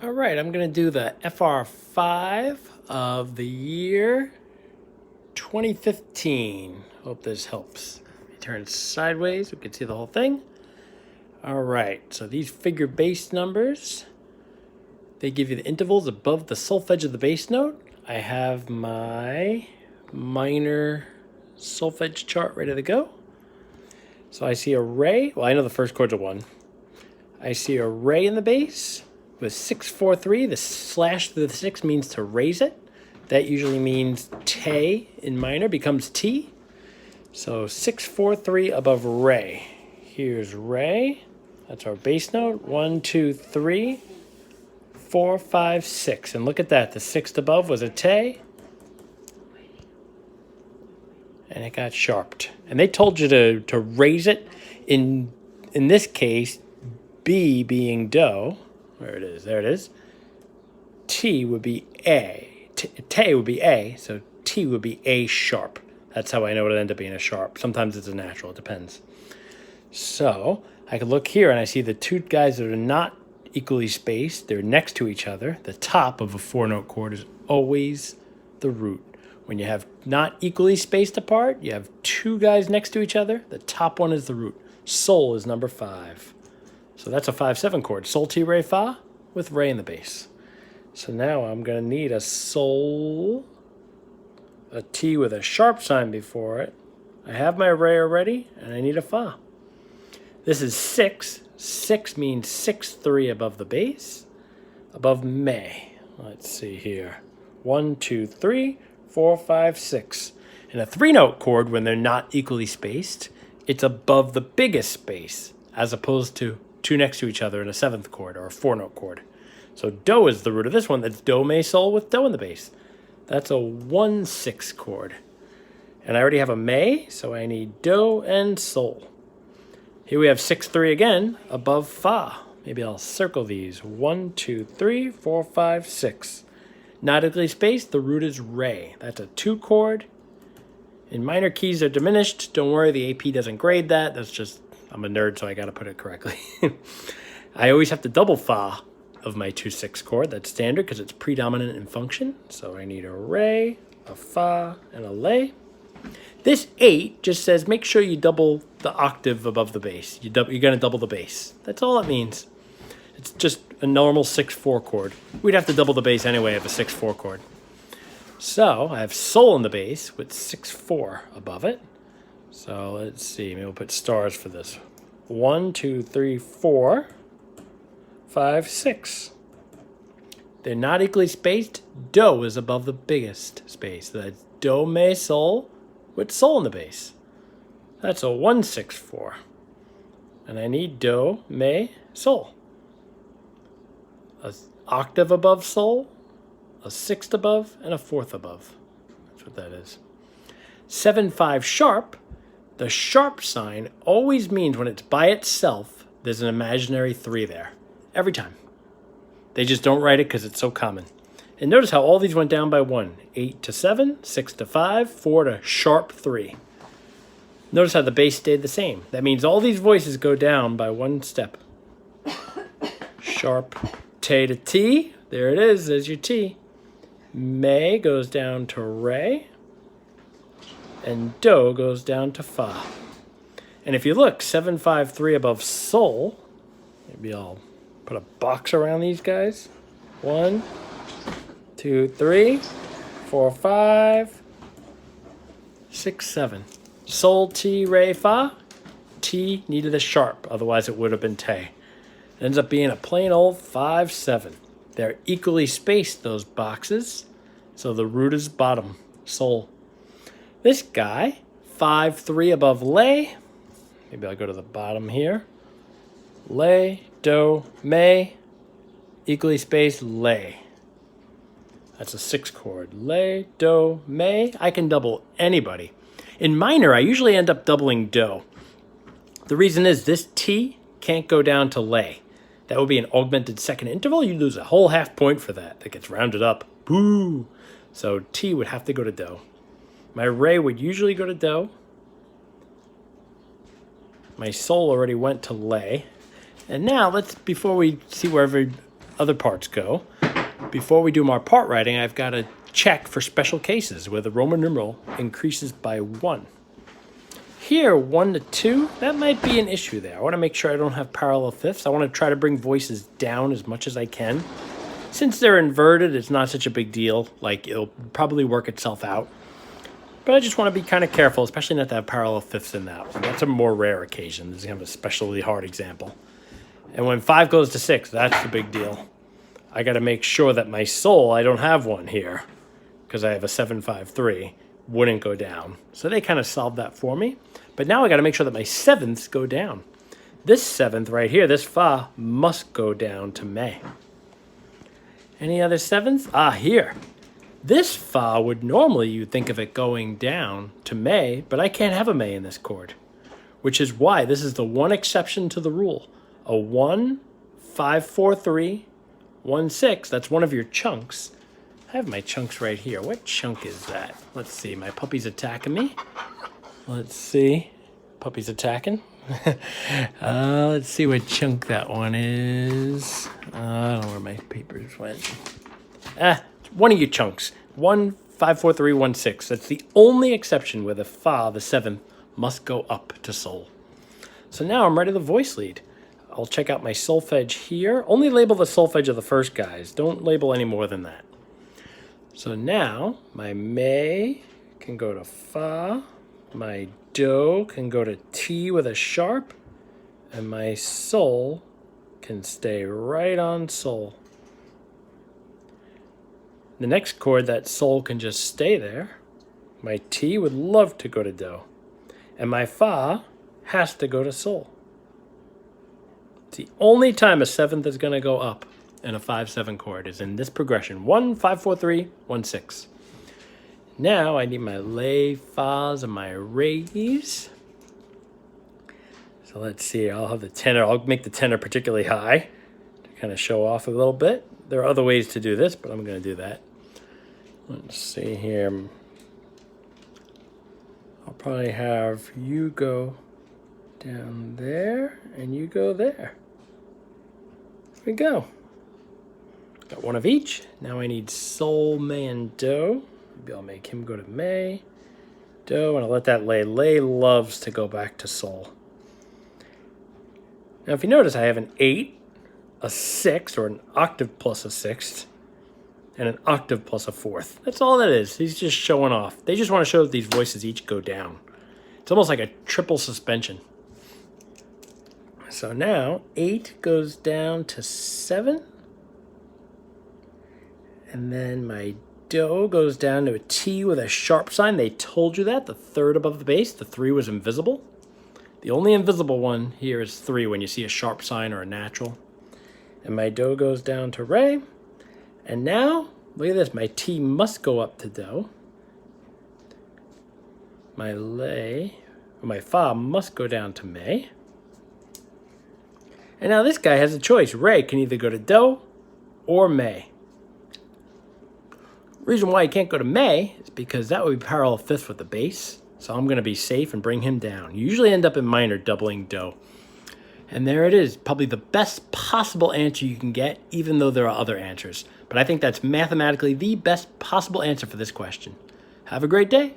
All right, I'm going to do the FR5 of the year 2015. Hope this helps. Let me turn it sideways so we can see the whole thing. All right, so these figure bass numbers, they give you the intervals above the solfege of the bass note. I have my minor solfege chart ready to go. So I see a re. Well, I know the first chord's a 1. I see a re in the bass with 6-4-3. The slash through the 6 means to raise it. That usually means te in minor becomes T. So 6-4-3 above re. Here's re. That's our bass note. 1, 2, 3, 4, 5, 6. And look at that. The 6th above was a te. And it got sharped. And they told you to raise it. In this case, B being do. Where it is. There it is. T would be A. Te would be A. So T would be A sharp. That's how I know it would end up being a sharp. Sometimes it's a natural. It depends. So I can look here and I see the two guys that are not equally spaced. They're next to each other. The top of a 4-note chord is always the root. When you have not equally spaced apart, you have two guys next to each other. The top one is the root. Sol is number 5. So that's a 5-7 chord. Sol, ti, re, fa with re in the bass. So now I'm going to need a sol, a ti with a sharp sign before it. I have my re already, and I need a fa. This is 6. 6 means 6-3 above the bass, above me. Let's see here. 1, 2, 3, 4, 5, 6. In a 3-note chord, when they're not equally spaced, it's above the biggest space, as opposed to two next to each other in a 7th chord or a 4-note chord. So do is the root of this one. That's do, me, sol with do in the bass. That's a 1-6 chord. And I already have a me, so I need do and sol. Here we have 6-3 again, above fa. Maybe I'll circle these. 1, 2, 3, 4, 5, 6. Not equally spaced, the root is re. That's a 2 chord. In minor keys, they're diminished. Don't worry, the AP doesn't grade that. That's just, I'm a nerd, so I got to put it correctly. I always have to double fa of my 2-6 chord. That's standard because it's predominant in function. So I need a re, a fa, and a lay. This 8 just says make sure you double the octave above the bass. You're going to double the bass. That's all it means. It's just a normal 6-4 chord. We'd have to double the bass anyway of a 6-4 chord. So I have sol in the bass with 6-4 above it. So let's see. Maybe we'll put stars for this. 1, 2, 3, 4, 5, 6. They're not equally spaced. Do is above the biggest space. So that's do, me, sol with sol in the bass. That's a 1-6-4. And I need do, me, sol. An octave above sol, a 6th above, and a 4th above. That's what that is. 7-5 sharp. The sharp sign always means when it's by itself, there's an imaginary 3 there. Every time. They just don't write it because it's so common. And notice how all these went down by 1. 8 to 7, 6 to 5, 4 to sharp 3. Notice how the bass stayed the same. That means all these voices go down by 1 step. Sharp te to T. There it is. There's your T. Me goes down to re. And do goes down to fa. And if you look, 7-5-3 above sol. Maybe I'll put a box around these guys. 1, 2, 3, 4, 5, 6, 7. Sol, ti, re, fa. T needed a sharp, otherwise it would have been te. It ends up being a plain old 5-7. They're equally spaced, those boxes. So the root is bottom, sol. This guy, 5-3 above lay. Maybe I'll go to the bottom here. Lay, do, me. Equally spaced, lay. That's a 6 chord. Lay, do, me. I can double anybody. In minor, I usually end up doubling do. The reason is this T can't go down to lay. That would be an augmented second interval. You lose a whole half point for that. That gets rounded up. Boo! So T would have to go to do. My re would usually go to do. My sol already went to lay. And now let's, before we see where other parts go, before we do our part writing, I've got to check for special cases where the Roman numeral increases by 1. Here, 1 to 2, that might be an issue there. I want to make sure I don't have parallel fifths. I want to try to bring voices down as much as I can. Since they're inverted, it's not such a big deal. Like, it'll probably work itself out. But I just want to be kind of careful, especially not to have parallel fifths in that one. That's a more rare occasion. This is kind of a especially hard example. And when 5 goes to 6, that's the big deal. I got to make sure that my sol, I don't have one here, because I have a 7-5-3, wouldn't go down. So they kind of solved that for me. But now I got to make sure that my 7ths go down. This 7th right here, this fa, must go down to me. Any other 7ths? Ah, here. This fa would normally, you'd think of it going down to me, but I can't have a me in this chord, which is why this is the one exception to the rule. A 1, 5, 4, 3, 1, 6, that's one of your chunks. I have my chunks right here. What chunk is that? Let's see. My puppy's attacking me. Let's see. Puppy's attacking. Let's see what chunk that one is. I don't know where my papers went. One of your chunks. 1, 5, 4, 3, 1, 6. That's the only exception where the fa, the 7th, must go up to sol. So now I'm ready to voice lead. I'll check out my solfege here. Only label the solfege of the first guys. Don't label any more than that. So now my me can go to fa, my do can go to T with a sharp, and my sol can stay right on sol. The next chord, that sol can just stay there. My T would love to go to do, and my fa has to go to sol. It's the only time a 7th is going to go up in a 5-7 chord is in this progression. 1, 5, 4, 3, 1, 6. Now I need my lay, fas, and my rays. So let's see, I'll have the tenor. I'll make the tenor particularly high to kind of show off a little bit. There are other ways to do this, but I'm going to do that. Let's see here. I'll probably have you go down there and you go there. There we go. Got one of each. Now I need sol, me, and do. Maybe I'll make him go to me, do, and I'll let that lay. Lay loves to go back to sol. Now if you notice, I have an 8, a 6, or an octave plus a 6th, and an octave plus a 4th. That's all that is. He's just showing off. They just want to show that these voices each go down. It's almost like a triple suspension. So now 8 goes down to 7. And then my do goes down to a T with a sharp sign. They told you that. The 3rd above the bass. The 3 was invisible. The only invisible one here is 3 when you see a sharp sign or a natural. And my do goes down to re. And now, look at this. My T must go up to do. My lay, or my fa must go down to me. And now this guy has a choice. Re can either go to do or me. Reason why he can't go to me is because that would be parallel fifth with the bass. So I'm going to be safe and bring him down. You usually end up in minor doubling do. And there it is. Probably the best possible answer you can get, even though there are other answers. But I think that's mathematically the best possible answer for this question. Have a great day.